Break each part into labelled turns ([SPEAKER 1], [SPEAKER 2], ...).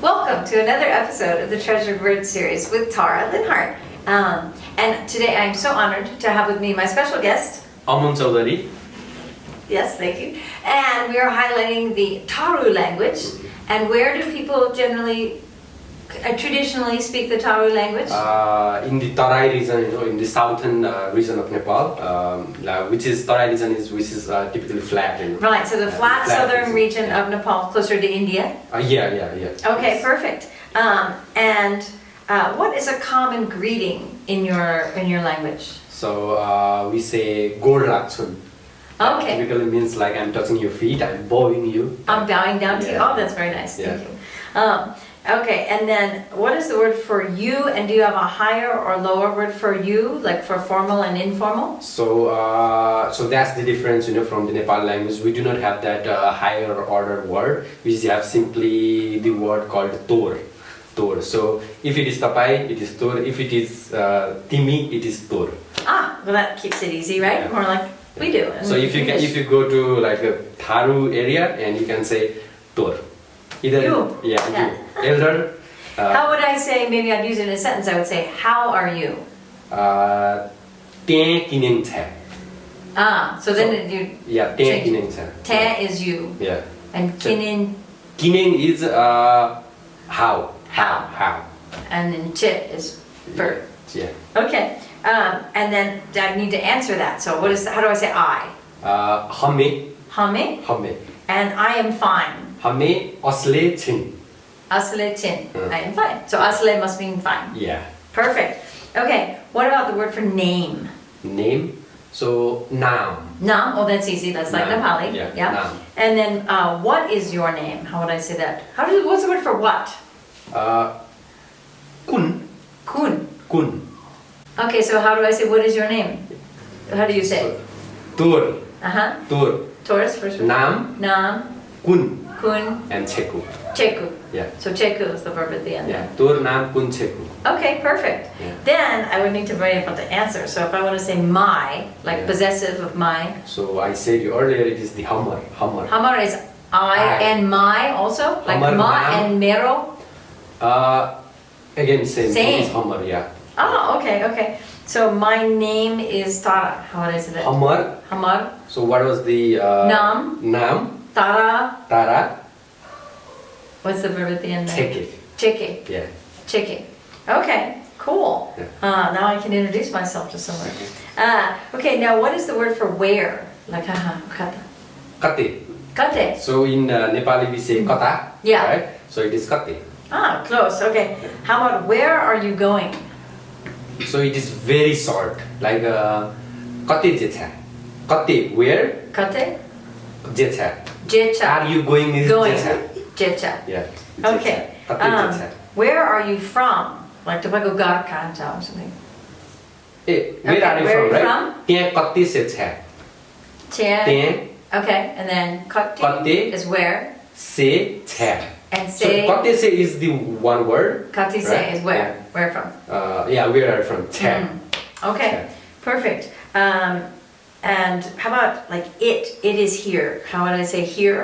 [SPEAKER 1] Welcome to another episode of the Treasured Word series with Tara Linhart. And today I'm so honored to have with me my special guest.
[SPEAKER 2] Amun Chaudhary.
[SPEAKER 1] Yes, thank you. And we are highlighting the Tharu language. And where do people generally, traditionally speak the Tharu language?
[SPEAKER 2] In the Tarai region, in the southern region of Nepal, which is Tarai region which is typically flat.
[SPEAKER 1] Right, so the flat southern region
[SPEAKER 2] yeah.
[SPEAKER 1] of Nepal, closer to India.
[SPEAKER 2] Yeah.
[SPEAKER 1] Okay,
[SPEAKER 2] yes.
[SPEAKER 1] perfect. And what is a common greeting in your language?
[SPEAKER 2] So we say Gor Lakchun.
[SPEAKER 1] Okay.
[SPEAKER 2] Typically means like I'm touching your feet, I'm bowing you.
[SPEAKER 1] I'm bowing down to you.
[SPEAKER 2] Yeah.
[SPEAKER 1] Oh, that's very nice.
[SPEAKER 2] Yeah.
[SPEAKER 1] Thank you. Okay, and then what is the word for you? And do you have a higher or lower word for you, like for formal and informal?
[SPEAKER 2] So so that's the difference, from the Nepal language. We do not have that higher order word. We just have simply the word called tor. Tor. So if it is tapai, it is tor. If it is timi, it is tor.
[SPEAKER 1] Ah, well that keeps it easy, right?
[SPEAKER 2] Yeah.
[SPEAKER 1] More like we do.
[SPEAKER 2] So if you go to like a Tharu area and you can say tor. Either
[SPEAKER 1] You.
[SPEAKER 2] you. Elder.
[SPEAKER 1] How would I say, maybe I'd use it in a sentence, I would say, how are you?
[SPEAKER 2] Ten kineng cha.
[SPEAKER 1] Ah, so then you
[SPEAKER 2] Yeah, ten
[SPEAKER 1] change.
[SPEAKER 2] kineng cha.
[SPEAKER 1] Te is you.
[SPEAKER 2] Yeah.
[SPEAKER 1] And kinin,
[SPEAKER 2] Kineng is how.
[SPEAKER 1] How.
[SPEAKER 2] How.
[SPEAKER 1] and then chit is verb.
[SPEAKER 2] Yeah.
[SPEAKER 1] Okay, and then I need to answer that. So how do I say I?
[SPEAKER 2] Hame.
[SPEAKER 1] Hame, and I am fine.
[SPEAKER 2] Hame asle chin.
[SPEAKER 1] Asle chin, I am fine. So asle must mean fine.
[SPEAKER 2] Yeah.
[SPEAKER 1] Perfect. Okay, what about the word for name?
[SPEAKER 2] Name. So nam.
[SPEAKER 1] Nam, oh that's easy, that's like
[SPEAKER 2] Nam,
[SPEAKER 1] Nepali.
[SPEAKER 2] yeah, nam.
[SPEAKER 1] And then what is your name? How would I say that? What's the word for what?
[SPEAKER 2] Kun.
[SPEAKER 1] Kun.
[SPEAKER 2] Kun.
[SPEAKER 1] Okay, so how do I say what is your name? How do you say it?
[SPEAKER 2] Tur.
[SPEAKER 1] Uh-huh.
[SPEAKER 2] Tur.
[SPEAKER 1] Taurus first word.
[SPEAKER 2] Nam.
[SPEAKER 1] Nam,
[SPEAKER 2] Kun.
[SPEAKER 1] kun,
[SPEAKER 2] And cheku.
[SPEAKER 1] cheku.
[SPEAKER 2] Yeah.
[SPEAKER 1] So cheku is the verb at the end.
[SPEAKER 2] Yeah. Tur nam kun cheku.
[SPEAKER 1] Okay, perfect.
[SPEAKER 2] Yeah.
[SPEAKER 1] Then I would need to write about the answer. So if I want to say my, like
[SPEAKER 2] Yeah.
[SPEAKER 1] possessive of my,
[SPEAKER 2] So I said you earlier it is the hammer. Hammer.
[SPEAKER 1] hamar is I and my also? Like
[SPEAKER 2] Hamar,
[SPEAKER 1] ma
[SPEAKER 2] nam.
[SPEAKER 1] and mero?
[SPEAKER 2] Again same.
[SPEAKER 1] Same.
[SPEAKER 2] It is hammer. Yeah.
[SPEAKER 1] Oh, okay. So my name is Tara. How would I say that?
[SPEAKER 2] Hammer.
[SPEAKER 1] Hamar,
[SPEAKER 2] So what was the
[SPEAKER 1] Nam.
[SPEAKER 2] Nam.
[SPEAKER 1] Tara.
[SPEAKER 2] Tara.
[SPEAKER 1] What's the verb at the end there?
[SPEAKER 2] Cheke.
[SPEAKER 1] Cheke.
[SPEAKER 2] Yeah.
[SPEAKER 1] Cheke. Okay, cool.
[SPEAKER 2] Yeah.
[SPEAKER 1] Now I can introduce myself to someone. Okay, now what is the word for where? Like, kata.
[SPEAKER 2] Kate.
[SPEAKER 1] Kate.
[SPEAKER 2] So in Nepali we say kata.
[SPEAKER 1] Yeah.
[SPEAKER 2] Right. So it is kate.
[SPEAKER 1] Ah, close. Okay. How about where are you going?
[SPEAKER 2] So it is very short. Like kate jecha. Kate where?
[SPEAKER 1] Kate?
[SPEAKER 2] Jecha.
[SPEAKER 1] Jecha.
[SPEAKER 2] Are you going is
[SPEAKER 1] Going.
[SPEAKER 2] jecha.
[SPEAKER 1] Jecha.
[SPEAKER 2] Yeah.
[SPEAKER 1] Okay.
[SPEAKER 2] Jecha. Kate jecha.
[SPEAKER 1] Where are you from? Like, if I go Garkanta or something.
[SPEAKER 2] Eh, where
[SPEAKER 1] Okay,
[SPEAKER 2] are you
[SPEAKER 1] where are
[SPEAKER 2] from?
[SPEAKER 1] you
[SPEAKER 2] Right.
[SPEAKER 1] from?
[SPEAKER 2] ત્યાં કતે છે છે.
[SPEAKER 1] Tia.
[SPEAKER 2] ત્યાં
[SPEAKER 1] Okay, and then kate
[SPEAKER 2] Kate.
[SPEAKER 1] is where?
[SPEAKER 2] છે છે.
[SPEAKER 1] And
[SPEAKER 2] So
[SPEAKER 1] say,
[SPEAKER 2] kate se is the one word.
[SPEAKER 1] kate say
[SPEAKER 2] right?
[SPEAKER 1] is where? Where from?
[SPEAKER 2] Yeah, where are you from? Che.
[SPEAKER 1] Okay,
[SPEAKER 2] Okay.
[SPEAKER 1] perfect. And how about like it? It is here. How would I say here?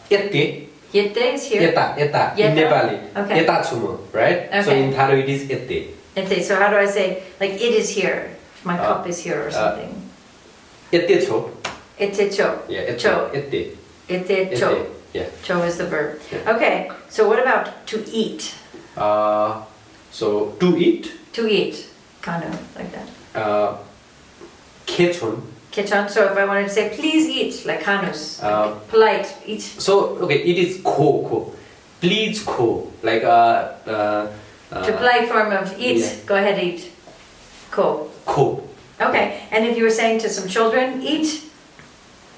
[SPEAKER 2] Ete.
[SPEAKER 1] Yete is here.
[SPEAKER 2] Eta.
[SPEAKER 1] Yeta?
[SPEAKER 2] In Nepali.
[SPEAKER 1] Okay.
[SPEAKER 2] Eta chumo, right? So
[SPEAKER 1] Okay.
[SPEAKER 2] in Tharu it is ete.
[SPEAKER 1] Yete. So how do I say like it is here? My cup is here or something.
[SPEAKER 2] Ete cho.
[SPEAKER 1] Ete cho.
[SPEAKER 2] Yeah, ete.
[SPEAKER 1] Cho.
[SPEAKER 2] Ete.
[SPEAKER 1] Ete cho.
[SPEAKER 2] Ete. Yeah.
[SPEAKER 1] Cho is the verb.
[SPEAKER 2] Yeah.
[SPEAKER 1] Okay. So what about to eat?
[SPEAKER 2] So to eat.
[SPEAKER 1] To eat. Kind of like that.
[SPEAKER 2] Kechon.
[SPEAKER 1] Kitchen. So if I wanted to say please eat, like kanus, polite, eat.
[SPEAKER 2] So okay, it is ko. Please ko. Like
[SPEAKER 1] To polite form of eat,
[SPEAKER 2] yeah.
[SPEAKER 1] go ahead eat. Ko.
[SPEAKER 2] ko.
[SPEAKER 1] Okay, and if you were saying to some children, eat,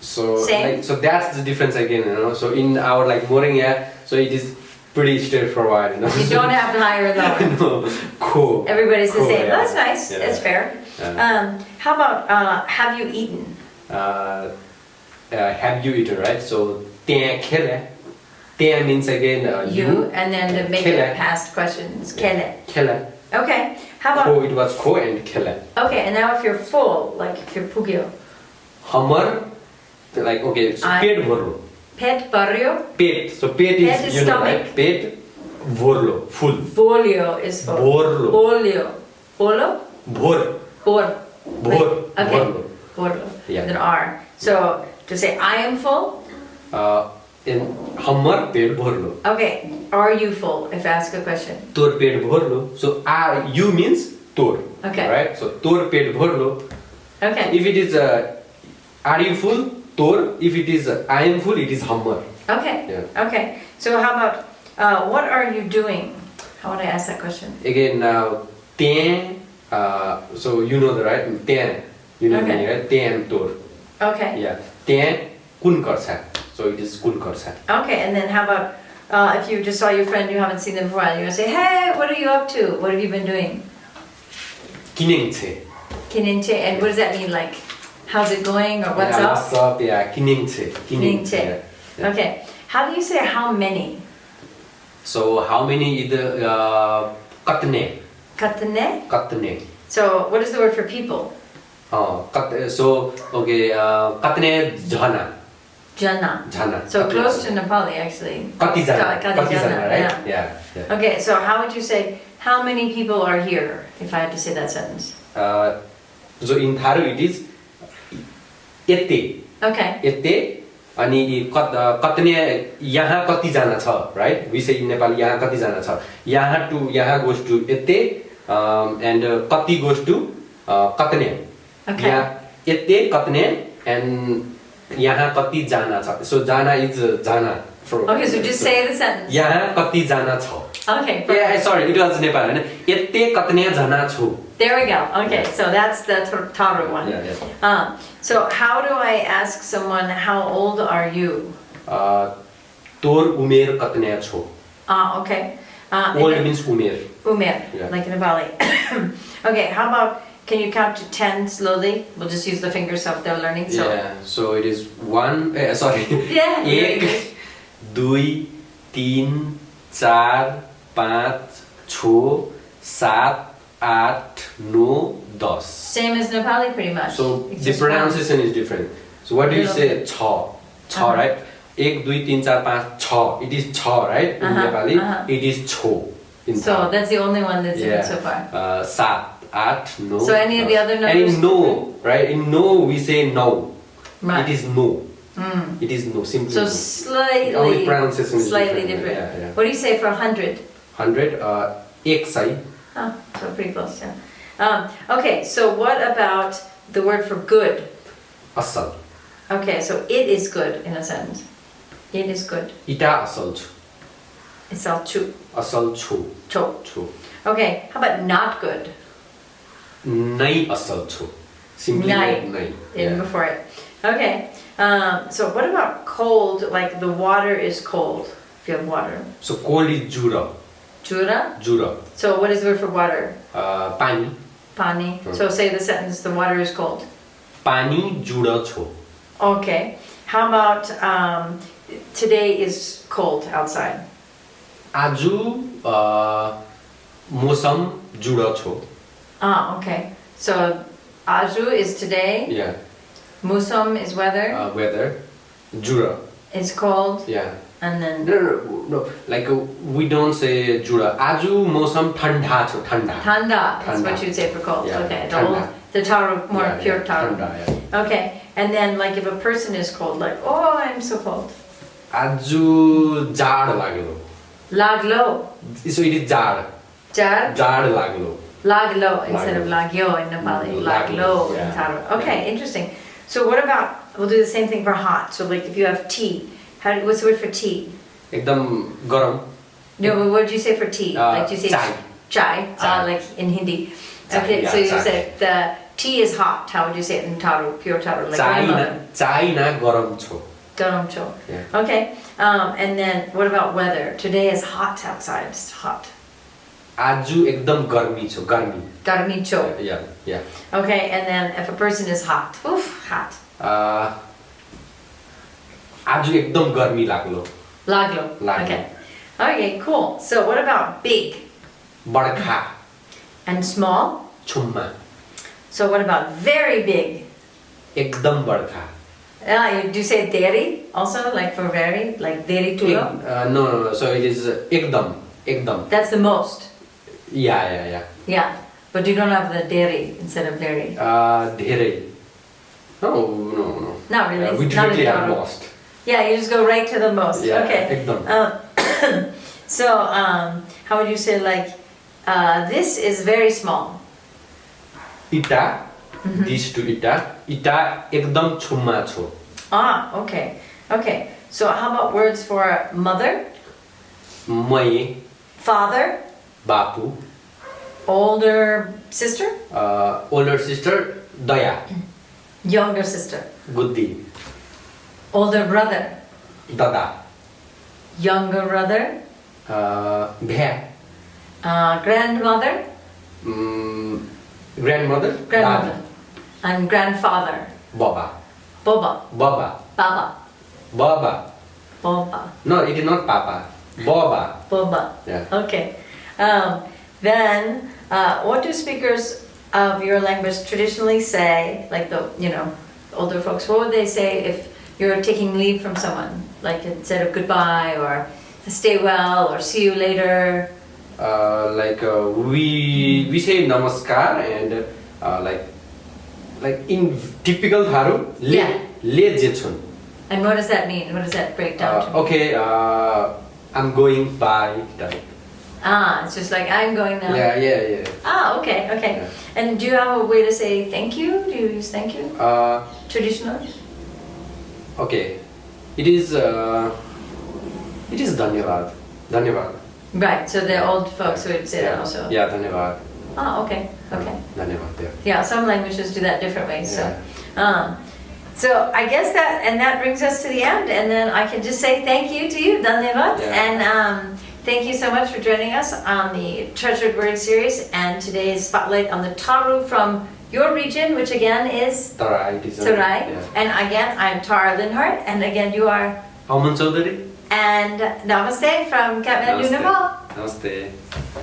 [SPEAKER 2] So
[SPEAKER 1] Same.
[SPEAKER 2] like so that's the difference again, So in our like Moringa, so it is pretty straightforward,
[SPEAKER 1] you don't have to higher or lower.
[SPEAKER 2] No, cool.
[SPEAKER 1] Everybody's the
[SPEAKER 2] Cool,
[SPEAKER 1] same.
[SPEAKER 2] yeah.
[SPEAKER 1] That's nice.
[SPEAKER 2] Yeah.
[SPEAKER 1] That's fair.
[SPEAKER 2] Yeah.
[SPEAKER 1] How about have you eaten?
[SPEAKER 2] Have you eaten, right? So 땡 kele. 땡 means again
[SPEAKER 1] You, and then to make
[SPEAKER 2] Kele.
[SPEAKER 1] it past questions, kele.
[SPEAKER 2] Kele.
[SPEAKER 1] Okay. How about
[SPEAKER 2] Ko, it was ko and kele.
[SPEAKER 1] okay? And now if you're full, like if you're pugyo,
[SPEAKER 2] Hamar, like okay, so
[SPEAKER 1] I-
[SPEAKER 2] pet bharu.
[SPEAKER 1] pet barrio.
[SPEAKER 2] Pet. So pet
[SPEAKER 1] Pet
[SPEAKER 2] is
[SPEAKER 1] is
[SPEAKER 2] you know
[SPEAKER 1] stomach.
[SPEAKER 2] right? Pet. Vorlo, full.
[SPEAKER 1] Bolio is for
[SPEAKER 2] Borlo.
[SPEAKER 1] Bolio. Bolo?
[SPEAKER 2] Bor.
[SPEAKER 1] Bor.
[SPEAKER 2] Bor.
[SPEAKER 1] Okay.
[SPEAKER 2] Borlo.
[SPEAKER 1] Borlo.
[SPEAKER 2] Yeah.
[SPEAKER 1] With an R. So to say I am full.
[SPEAKER 2] In hamar ped bhorlo.
[SPEAKER 1] Okay. Are you full? If I ask a question.
[SPEAKER 2] Tor ped bhorlo. So are you means tor.
[SPEAKER 1] Okay.
[SPEAKER 2] Right? So tor ped bhorlo.
[SPEAKER 1] Okay.
[SPEAKER 2] If it is are you full? Tor. If it is I am full, it is hamar.
[SPEAKER 1] Okay.
[SPEAKER 2] Yeah.
[SPEAKER 1] Okay. So how about what are you doing? How would I ask that question?
[SPEAKER 2] Again now ten. So you know the right ten. You know the
[SPEAKER 1] Okay.
[SPEAKER 2] right? Ten tor.
[SPEAKER 1] Okay.
[SPEAKER 2] Yeah. Ten kun karsa. So it is kun karsa.
[SPEAKER 1] Okay. And then how about if you just saw your friend you haven't seen them for a while, you're gonna say, hey, what are you up to? What have you been doing?
[SPEAKER 2] Kinengche.
[SPEAKER 1] Kininche. And what does that mean? Like, how's it going or what's
[SPEAKER 2] Yeah,
[SPEAKER 1] up?
[SPEAKER 2] what's up? Yeah, kinengche.
[SPEAKER 1] Kininche.
[SPEAKER 2] Yeah, yeah.
[SPEAKER 1] Okay. How do you say how many?
[SPEAKER 2] So how many is the katne?
[SPEAKER 1] Katne?
[SPEAKER 2] Katne.
[SPEAKER 1] So what is the word for people?
[SPEAKER 2] So okay, katne jhana.
[SPEAKER 1] Jana.
[SPEAKER 2] Jhana.
[SPEAKER 1] So
[SPEAKER 2] Katne
[SPEAKER 1] close
[SPEAKER 2] jhana.
[SPEAKER 1] to Nepali actually.
[SPEAKER 2] Kati jana.
[SPEAKER 1] Kati
[SPEAKER 2] Kati
[SPEAKER 1] jana,
[SPEAKER 2] jana, right?
[SPEAKER 1] yeah.
[SPEAKER 2] Yeah. Yeah.
[SPEAKER 1] Okay, so how would you say how many people are here if I had to say that sentence?
[SPEAKER 2] So in Tharu it is ete.
[SPEAKER 1] Okay.
[SPEAKER 2] ete अनि कतने यहाँ कति जना छ, right? We say in Nepal यहाँ कति जना छ. यहाँ to यहाँ goes to ete and कति goes to कतने.
[SPEAKER 1] Okay.
[SPEAKER 2] यहाँ ete कतने and यहाँ कति जना छ. So jana is jana.
[SPEAKER 1] Okay, so just say the sentence.
[SPEAKER 2] यहाँ कति जना छ.
[SPEAKER 1] Okay. Perfect.
[SPEAKER 2] Yeah, sorry, it was Nepal. Hahn. ete कतने जना छु.
[SPEAKER 1] There we go. Okay, so that's the Tharu one.
[SPEAKER 2] Yeah, yeah.
[SPEAKER 1] So how do I ask someone, how old are you?
[SPEAKER 2] तोर उमेर कतने छौ.
[SPEAKER 1] Okay.
[SPEAKER 2] Old means umer.
[SPEAKER 1] Umer,
[SPEAKER 2] Yeah.
[SPEAKER 1] like in Nepali. Okay, how about, can you count to 10 slowly? We'll just use the fingers so if they're learning. So.
[SPEAKER 2] Yeah, so it is one, sorry.
[SPEAKER 1] Yeah, very
[SPEAKER 2] एक,
[SPEAKER 1] good.
[SPEAKER 2] दुई, तीन, चार, पाँच, छ, सात, आठ, नौ, दस.
[SPEAKER 1] Same as Nepali pretty much.
[SPEAKER 2] So
[SPEAKER 1] It's
[SPEAKER 2] the
[SPEAKER 1] just one.
[SPEAKER 2] pronunciation is different. So what do you say? छ,
[SPEAKER 1] Uh-huh.
[SPEAKER 2] right? एक, दुई, तीन, चार, पाँच, छ. It is छ, right? In
[SPEAKER 1] Uh-huh,
[SPEAKER 2] Nepali,
[SPEAKER 1] uh-huh.
[SPEAKER 2] it is छो. In
[SPEAKER 1] So
[SPEAKER 2] Thai.
[SPEAKER 1] that's the only one that's
[SPEAKER 2] Yeah.
[SPEAKER 1] different so far.
[SPEAKER 2] सात, आठ, नौ.
[SPEAKER 1] So any of the
[SPEAKER 2] दस.
[SPEAKER 1] other
[SPEAKER 2] And
[SPEAKER 1] numbers
[SPEAKER 2] in no, right? In no we say no.
[SPEAKER 1] Right.
[SPEAKER 2] It is no.
[SPEAKER 1] Mm.
[SPEAKER 2] It is no. Simply
[SPEAKER 1] So
[SPEAKER 2] no.
[SPEAKER 1] slightly,
[SPEAKER 2] Only pronunciation is
[SPEAKER 1] slightly
[SPEAKER 2] different.
[SPEAKER 1] different.
[SPEAKER 2] Yeah, yeah.
[SPEAKER 1] What do you say for 100?
[SPEAKER 2] 100. एक सय.
[SPEAKER 1] Oh, so pretty close, yeah. Okay, so what about the word for good?
[SPEAKER 2] असल.
[SPEAKER 1] Okay, so it is good in a sentence. It is good.
[SPEAKER 2] इटा असल छु.
[SPEAKER 1] It's all chu.
[SPEAKER 2] असल छु.
[SPEAKER 1] Cho.
[SPEAKER 2] छु.
[SPEAKER 1] Okay, how about not good?
[SPEAKER 2] नै असल छु. Simply
[SPEAKER 1] Nai.
[SPEAKER 2] नै.
[SPEAKER 1] In
[SPEAKER 2] Yeah.
[SPEAKER 1] before it. Okay, so what about cold? Like the water is cold, if you have water.
[SPEAKER 2] So cold is जुर.
[SPEAKER 1] Jura?
[SPEAKER 2] जुर.
[SPEAKER 1] So what is the word for water?
[SPEAKER 2] पानी.
[SPEAKER 1] Pani.
[SPEAKER 2] Hmm.
[SPEAKER 1] So say the sentence, the water is cold.
[SPEAKER 2] पानी जुर छु.
[SPEAKER 1] Okay. How about today is cold outside?
[SPEAKER 2] आज मौसम जुर छु.
[SPEAKER 1] Okay. So aju is today,
[SPEAKER 2] Yeah.
[SPEAKER 1] musum is weather,
[SPEAKER 2] Weather. Jura.
[SPEAKER 1] it's cold,
[SPEAKER 2] Yeah.
[SPEAKER 1] and then
[SPEAKER 2] No. Like we don't say jura. Aju mosam thanda cho thanda.
[SPEAKER 1] tanda is
[SPEAKER 2] Tanda.
[SPEAKER 1] what you'd say for cold.
[SPEAKER 2] Yeah,
[SPEAKER 1] Okay. The
[SPEAKER 2] tanda.
[SPEAKER 1] old, the taru, more
[SPEAKER 2] Yeah,
[SPEAKER 1] pure
[SPEAKER 2] yeah,
[SPEAKER 1] taru.
[SPEAKER 2] thanda, yeah.
[SPEAKER 1] Okay. And then like if a person is cold, like, oh, I'm so cold.
[SPEAKER 2] Aju जाड लाग्यो.
[SPEAKER 1] Laglo.
[SPEAKER 2] So it is जाड.
[SPEAKER 1] Jar.
[SPEAKER 2] जाड लाग्यो.
[SPEAKER 1] Laglo instead of
[SPEAKER 2] Laglo.
[SPEAKER 1] lagyo in Nepali.
[SPEAKER 2] Mm,
[SPEAKER 1] Laglo
[SPEAKER 2] laglo,
[SPEAKER 1] in
[SPEAKER 2] yeah.
[SPEAKER 1] Taru. Okay, interesting. So what about, we'll do the same thing for hot. So like if you have tea, what's the word for tea?
[SPEAKER 2] एकदम गरम.
[SPEAKER 1] No, but what did you say for tea? Like do you say
[SPEAKER 2] chai.
[SPEAKER 1] Chai,
[SPEAKER 2] Chai.
[SPEAKER 1] like in Hindi.
[SPEAKER 2] Chai,
[SPEAKER 1] Okay,
[SPEAKER 2] yeah,
[SPEAKER 1] so you
[SPEAKER 2] chai.
[SPEAKER 1] said the tea is hot. How would you say it in Taru, pure Taru? Like
[SPEAKER 2] चाइ न गरम छो.
[SPEAKER 1] Garam cho.
[SPEAKER 2] Yeah.
[SPEAKER 1] Okay, and then what about weather? Today is hot outside. It's hot.
[SPEAKER 2] आजु एकदम गर्मी छो. गर्मी.
[SPEAKER 1] Garmi cho.
[SPEAKER 2] Yeah, yeah.
[SPEAKER 1] Okay, and then if a person is hot, oof, hot.
[SPEAKER 2] आजु एकदम गर्मी लाग्लो.
[SPEAKER 1] Laglo.
[SPEAKER 2] Laglo.
[SPEAKER 1] Okay. Okay, cool. So what about big
[SPEAKER 2] बर्खा.
[SPEAKER 1] and small?
[SPEAKER 2] छुम्मा.
[SPEAKER 1] So what about very big?
[SPEAKER 2] एकदम बर्खा.
[SPEAKER 1] Do you say deri also, like for very, like deri tulo?
[SPEAKER 2] No. So it is एकदम. Ekdam.
[SPEAKER 1] That's the most.
[SPEAKER 2] Yeah.
[SPEAKER 1] Yeah. But you don't have the dairy instead of dairy.
[SPEAKER 2] Dherai. No.
[SPEAKER 1] Not really.
[SPEAKER 2] We
[SPEAKER 1] Not
[SPEAKER 2] directly
[SPEAKER 1] in
[SPEAKER 2] have
[SPEAKER 1] Tharu.
[SPEAKER 2] most.
[SPEAKER 1] Yeah, you just go right to the most.
[SPEAKER 2] Yeah,
[SPEAKER 1] Okay.
[SPEAKER 2] ekdam.
[SPEAKER 1] So, how would you say like, this is very small.
[SPEAKER 2] Ita. These two ita. Ita ekdam chumma cho.
[SPEAKER 1] Ah, okay. Okay. So how about words for mother,
[SPEAKER 2] Mai.
[SPEAKER 1] father,
[SPEAKER 2] Bapu.
[SPEAKER 1] older sister,
[SPEAKER 2] Older sister. Daya.
[SPEAKER 1] younger sister,
[SPEAKER 2] Guddi.
[SPEAKER 1] older brother,
[SPEAKER 2] Dada.
[SPEAKER 1] younger brother,
[SPEAKER 2] Bhai.
[SPEAKER 1] grandmother,
[SPEAKER 2] Grandmother.
[SPEAKER 1] grandmother,
[SPEAKER 2] Dadi.
[SPEAKER 1] and grandfather,
[SPEAKER 2] Baba.
[SPEAKER 1] boba,
[SPEAKER 2] Baba.
[SPEAKER 1] baba,
[SPEAKER 2] Baba.
[SPEAKER 1] boba,
[SPEAKER 2] No, it is not Papa. Baba.
[SPEAKER 1] boba.
[SPEAKER 2] Yeah.
[SPEAKER 1] Okay. Then, what do speakers of your language traditionally say, like the, older folks, what would they say if you're taking leave from someone? Like instead of goodbye or stay well or see you later?
[SPEAKER 2] We say namaskar and like in typical Tharu,
[SPEAKER 1] Yeah.
[SPEAKER 2] le jechun.
[SPEAKER 1] And what does that mean? What does that break down to?
[SPEAKER 2] Okay, I'm going by.
[SPEAKER 1] It's just like, I'm going now.
[SPEAKER 2] Yeah.
[SPEAKER 1] Okay.
[SPEAKER 2] Yeah.
[SPEAKER 1] And do you have a way to say thank you? Do you use thank you? Traditionally?
[SPEAKER 2] Okay, it is dhanyavad. Dhanyavad.
[SPEAKER 1] Right, so the old folks would say that also.
[SPEAKER 2] Yeah, dhanyavad.
[SPEAKER 1] Okay.
[SPEAKER 2] Dhanyavad. Yeah.
[SPEAKER 1] Yeah, some languages do that different ways.
[SPEAKER 2] Yeah.
[SPEAKER 1] So I guess that brings us to the end, and then I can just say thank you to you, Dhanyavad,
[SPEAKER 2] Yeah.
[SPEAKER 1] and thank you so much for joining us on the Treasured Word series and today's spotlight on the Tharu from your region, which again is
[SPEAKER 2] Tarai.
[SPEAKER 1] Tarai.
[SPEAKER 2] Yeah.
[SPEAKER 1] And again, I'm Tara Linhart, and again you are,
[SPEAKER 2] Aman Chaudhary.
[SPEAKER 1] and Namaste from Kathmandu,
[SPEAKER 2] Namaste.
[SPEAKER 1] Nepal.
[SPEAKER 2] Namaste.